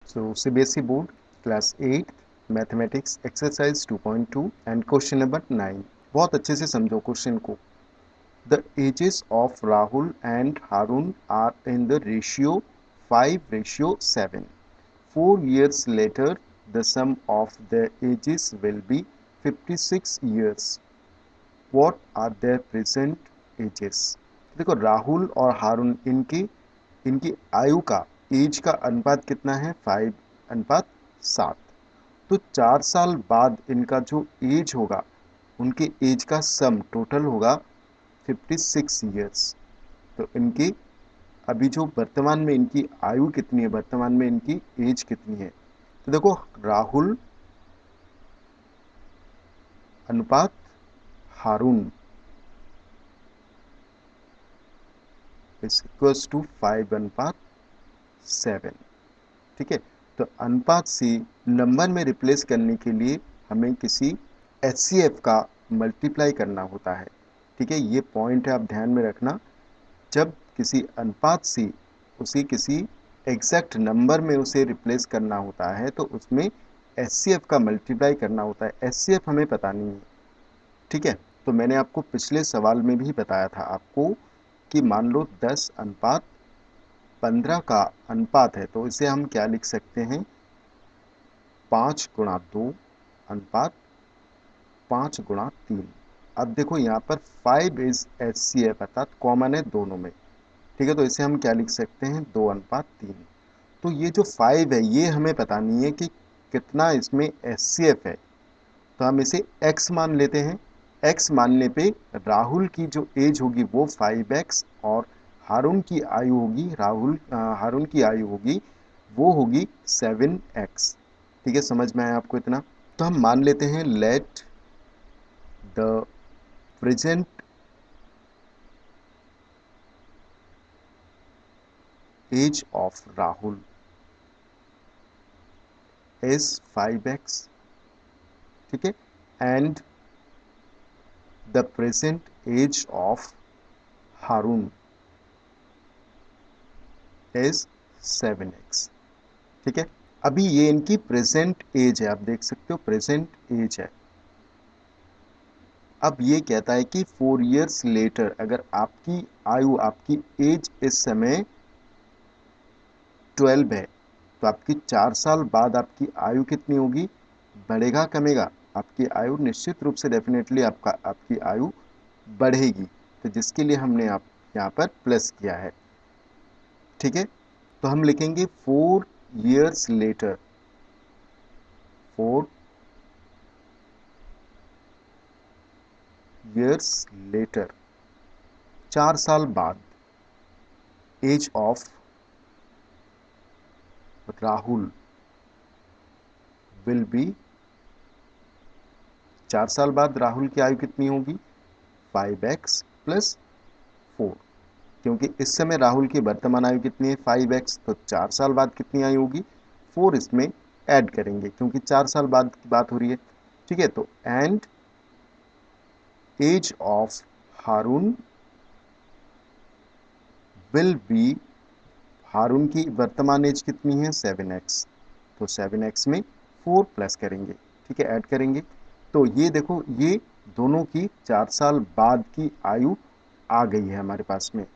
So CBSE board class 8 mathematics exercise 2.2 and question number 9। बहुत अच्छे से समझो क्वेश्चन को। The ages of Rahul and Haroon are in the ratio 5:7। 4 years later the sum of their ages will be 56 years. What are their present ages? देखो राहुल और हारून इनकी इनकी आयु का एज का अनुपात कितना है 5:7। तो 4 साल बाद इनका जो एज होगा उनके एज का सम टोटल होगा 56 ईयर्स। तो इनकी अभी जो वर्तमान में इनकी आयु कितनी है, वर्तमान में इनकी एज कितनी है। तो देखो राहुल अनुपात हारून इज इक्वल्स टू 5:7। ठीक है, तो अनुपात से नंबर में रिप्लेस करने के लिए हमें किसी HCF का मल्टीप्लाई करना होता है। ठीक है, ये पॉइंट है, आप ध्यान में रखना। जब किसी अनुपात से उसे किसी एग्जैक्ट नंबर में उसे रिप्लेस करना होता है तो उसमें HCF का मल्टीप्लाई करना होता है। HCF हमें पता नहीं है। ठीक है, तो मैंने आपको पिछले सवाल में भी बताया था आपको कि मान लो 10:15 का अनुपात है, तो इसे हम क्या लिख सकते हैं, 5:2 अनुपात 5:3। अब देखो यहाँ पर 5 इज HCF अर्थात कॉमन है दोनों में। ठीक है, तो इसे हम क्या लिख सकते हैं, 2:3। तो ये जो 5 है ये हमें पता नहीं है कि कितना इसमें HCF है, तो हम इसे x मान लेते हैं। x मानने पे राहुल की जो एज होगी वो 5x और हारून की आयु होगी हारून की आयु होगी वो होगी 7x। ठीक है, समझ में आया आपको इतना। तो हम मान लेते हैं let the present age of Rahul is 5x। ठीक है, and the present age of Haroon is 7x। ठीक है, अभी ये इनकी प्रेजेंट एज है, आप देख सकते हो प्रेजेंट एज है। अब ये कहता है कि 4 years लेटर अगर आपकी आयु आपकी एज इस समय 12 है तो आपकी 4 साल बाद आपकी आयु कितनी होगी, बढ़ेगा कमेगा। आपकी आयु निश्चित रूप से डेफिनेटली आपकी आयु बढ़ेगी, तो जिसके लिए हमने आप यहाँ पर प्लस किया है। ठीक है, तो हम लिखेंगे 4 years लेटर, 4 years लेटर 4 साल बाद age of Rahul will be, 4 साल बाद राहुल की आयु कितनी होगी, 5x प्लस 4। क्योंकि इस समय राहुल की वर्तमान आयु कितनी है 5x, तो 4 साल बाद कितनी आयु होगी 4, इसमें ऐड करेंगे क्योंकि 4 साल बाद की बात हो रही है। ठीक है, तो and age of Haroon will be, Haroon की वर्तमान एज कितनी है 7x, तो 7x में 4 प्लस करेंगे। ठीक है, ऐड करेंगे। तो ये देखो ये दोनों की 4 साल बाद की आयु आ गई है हमारे पास में।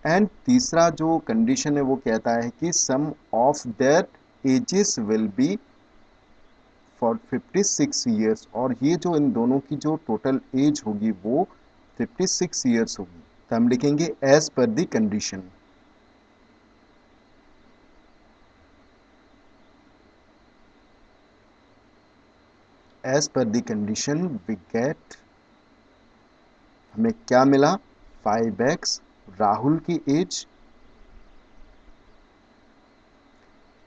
एंड तीसरा जो कंडीशन है वो कहता है कि sum of that ages will be for 56 years, और ये जो इन दोनों की जो टोटल एज होगी वो 56 ईयर्स होगी। तो हम लिखेंगे as per the condition. As per the condition we get, हमें क्या मिला, 5x राहुल की एज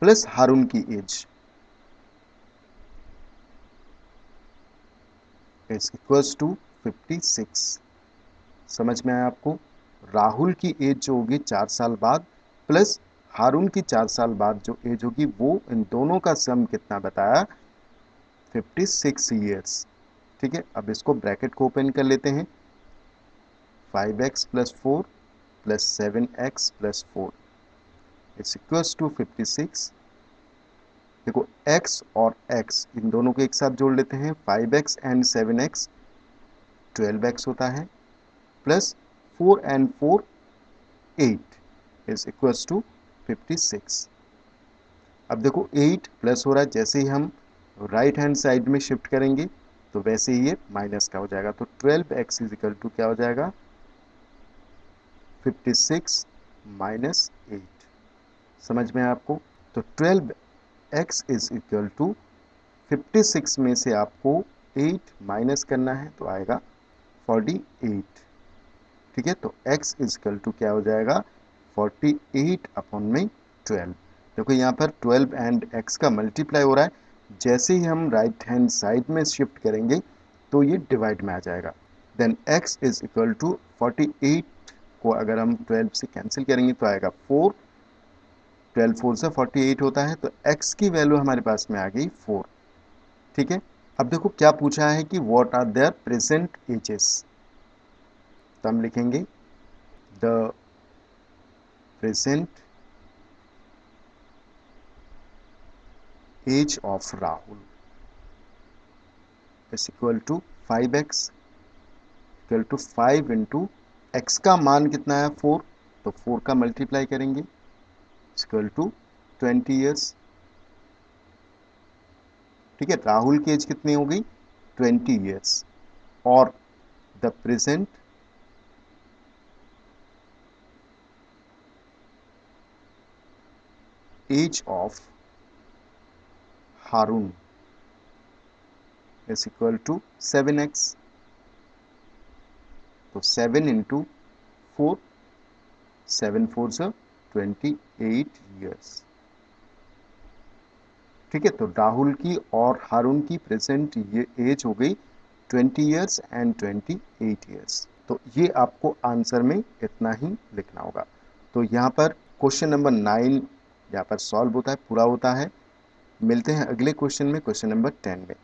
प्लस हारून की एज इज इक्वल्स टू 56। समझ में आया आपको। राहुल की एज जो होगी 4 साल बाद प्लस हारून की 4 साल बाद जो एज होगी वो इन दोनों का सम कितना बताया, 56 ईयर्स। ठीक है, अब इसको ब्रैकेट को ओपन कर लेते हैं, 5x plus 4 plus 7x plus 4 it's equals to 56। देखो x और x इन दोनों को एक साथ जोड़ लेते हैं, 5x एंड 7x 12x होता है, plus 4 and 4 8 is equals to 56। अब देखो 8 प्लस हो रहा है, जैसे ही हम राइट हैंड साइड में शिफ्ट करेंगे तो वैसे ही ये माइनस का हो जाएगा, तो 12x इज इक्वल टू क्या हो जाएगा 56 माइनस 8। समझ में आपको? तो 12x इज इक्वल टू 56 में से आपको 8 माइनस करना है तो आएगा 48। ठीक है, तो x इज इक्वल टू क्या हो जाएगा 48 अपॉन में 12। देखो यहाँ पर 12 एंड x का मल्टीप्लाई हो रहा है, जैसे ही हम राइट हैंड साइड में शिफ्ट करेंगे तो ये डिवाइड में आ जाएगा। Then x is equal to 48 को अगर हम 12 से कैंसिल करेंगे तो आएगा 4, 12 4 से 48 होता है, तो x की वैल्यू हमारे पास में आ गई 4। ठीक है, अब देखो क्या पूछा है कि what are their present ages, तो हम लिखेंगे the present age of Rahul is equal to 5x equal to 5 into X का मान कितना है 4, तो 4 का मल्टीप्लाई करेंगे इक्वल टू 20 ईयर्स। ठीक है, राहुल की एज कितनी हो गई 20 ईयर्स, और the present age of Haroon is equal to 7x, तो 7 इंटू 4, 7 4 से 28 ईयर्स। ठीक है, तो राहुल की और हारून की प्रेजेंट ये एज हो गई 20 ईयर्स एंड 28 ईयर्स। तो ये आपको आंसर में इतना ही लिखना होगा। तो यहाँ पर क्वेश्चन नंबर 9 यहाँ पर सॉल्व होता है, पूरा होता है। मिलते हैं अगले क्वेश्चन में, क्वेश्चन नंबर 10 में।